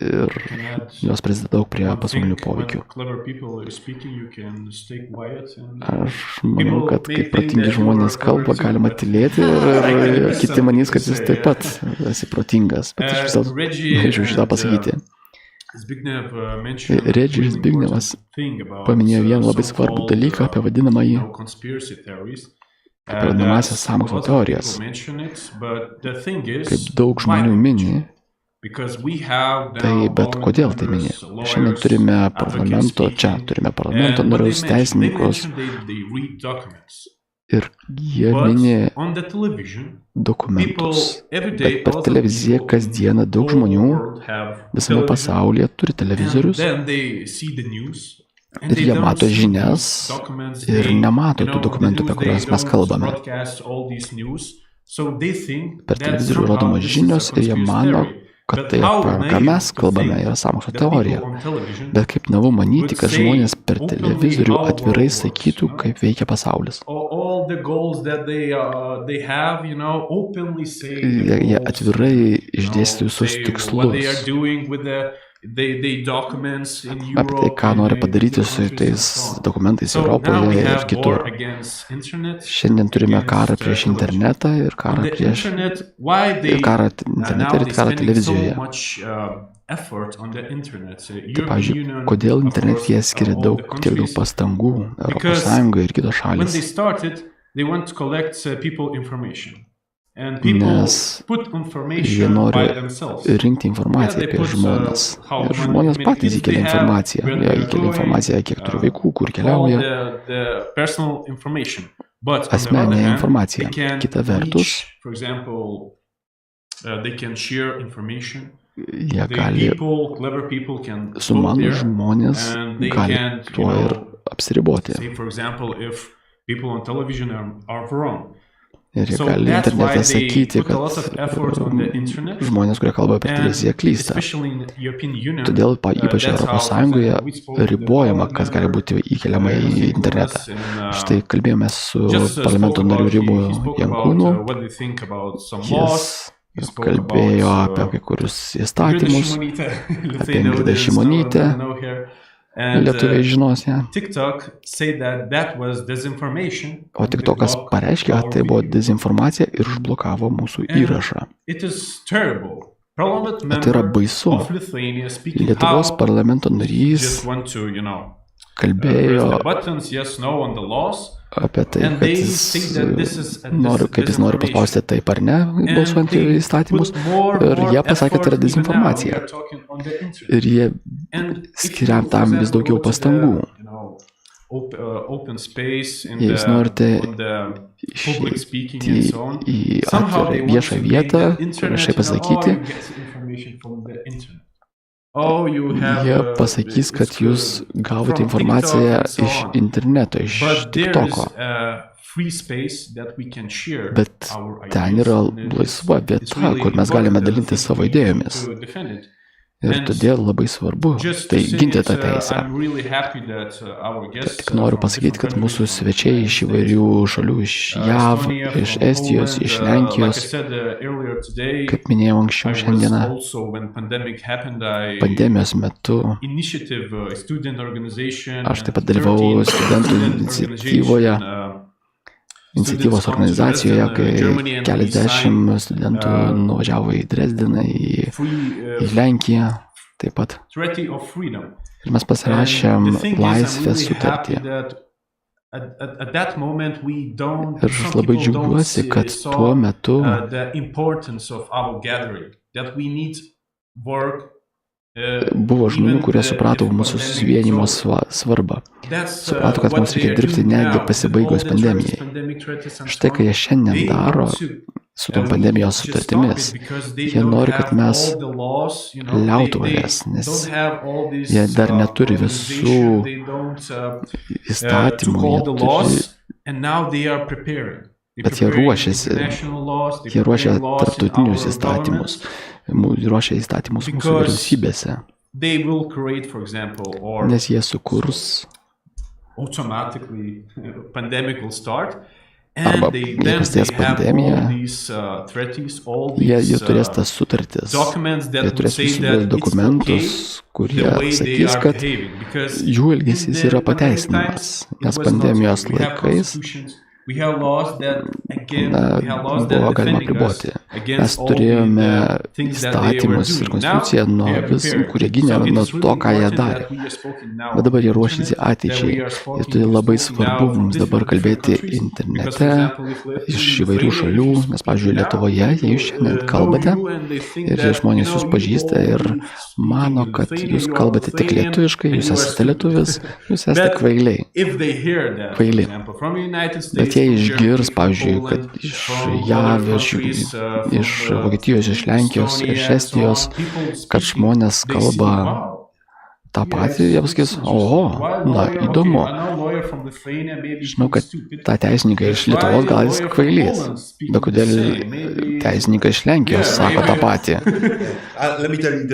ir jos prisideda daug prie pasaulinių poveikių. Aš manau, kad kai protingi žmonės kalba, galima tylėti ir kiti manys, kad jis taip pat esi protingas, bet aš vis dėlto norėčiau šitą pasakyti. Redžis Zbignevas paminėjo vieną labai svarbų dalyką apie vadinamąjį vadinamąsias sąmokslo teorijas. Kaip daug žmonių mini, tai bet kodėl tai mini? Šiandien turime parlamento narius, teisininkus ir jie mini dokumentus, bet per televiziją kasdieną daug žmonių visame pasaulyje turi televizorius ir jie mato žinias ir nemato tų dokumentų, apie kuriuos mes kalbame. Per televizorių rodomos žinios ir jie mano, kad tai, apie ką mes kalbame, yra sąmokslo teorija. Bet kaip naivu manyti, kad žmonės per televizorių atvirai sakytų, kaip veikia pasaulis. Jie atvirai išdėstė visus tikslus. Apie tai, ką nori padaryti su tais dokumentais Europoje ir kitur. Šiandien turime karą prieš internetą ir karą prieš karą internete ir karą televizijoje. Tai, pavyzdžiui, kodėl internete jie skiria tiek daug pastangų Europos Sąjungoje ir kitos šalys? Nes jie nori rinkti informaciją apie žmones. Ir žmonės patys įkelia informaciją. Jie įkelia informaciją, kiek turi vaikų, kur keliauja. Asmeninė informacija. Kita vertus, jie gali, sumanūs žmonės gali tuo ir apsiriboti. Ir jie gali internete sakyti, kad žmonės, kurie kalba apie televiziją, klysta. Todėl ypač Europos Sąjungoje ribojama, kas gali būti įkeliama į internetą. Štai kalbėjome su parlamento nariu Rimu Jankūnu. Jis kalbėjo apie kai kurius įstatymus, apie Ingridą Šimonytę. Lietuviai žinos ją. O TikTokas pareiškė, kad tai buvo dezinformacija ir užblokavo mūsų įrašą. Bet tai yra baisu. Lietuvos parlamento narys kalbėjo apie tai, kad jis nori paspausti taip ar ne, balsuojant į įstatymus, ir jie pasakė, tai yra dezinformacija. Ir jie skiria tam vis daugiau pastangų. Jei jūs norite išeiti į atvirą viešą vietą, viešai pasakyti, jie pasakys, kad jūs gavote informaciją iš interneto, iš TikToko. Bet ten yra laisva vieta, kur mes galime dalinti savo idėjomis. Ir todėl labai svarbu tai ginti tą teisę. Tik noriu pasakyti, kad mūsų svečiai iš įvairių šalių, iš JAV, iš Estijos, iš Lenkijos, kaip minėjau anksčiau šiandieną, pandemijos metu aš taip pat dalyvavau studentų iniciatyvos organizacijoje, kai keliasdešimt studentų nuvažiavo į Dresdeną, į Lenkiją taip pat. Ir mes pasirašėm laisvės sutartį. Ir aš labai džiaugiuosi, kad tuo metu buvo žmonių, kurie suprato mūsų susivienimo svarbą. Suprato, kad mums reikia dirbti netgi pasibaigus pandemijai. Štai, ką jie šiandien daro su tom pandemijos sutartimis, jie nori, kad mes liautuvomės, nes jie dar neturi visų įstatymų, bet jie ruošia tarptautinius įstatymus. Ruošia įstatymus mūsų vyriausybėse, nes jie sukurs arba jei prasidės pandemija, jie turės tas sutartis, jie turės visus dokumentus, kurie sakys, kad jų elgesys yra pateisinamas, nes pandemijos laikais buvo galima priboti. Mes turėjome įstatymus ir konstituciją, kurie gynė nuo to, ką jie darė. Bet dabar jie ruošiasi ateičiai. Ir tai labai svarbu mums dabar kalbėti internete iš įvairių šalių, nes, pavyzdžiui, Lietuvoje, jei jūs šiandien kalbate ir žmonės jūs pažįsta ir mano, kad jūs kalbate tik lietuviškai, jūs esate lietuvis, jūs esate kvailiai. Bet jie išgirs, pavyzdžiui, kad iš JAV, iš Vokietijos, iš Lenkijos, iš Estijos, kad žmonės kalba tą patį, jie pasakys, oho, na, įdomu. Žinau, kad tą teisininką iš Lietuvos gal jis kvailys, bet kodėl teisininkai iš Lenkijos sako tą patį?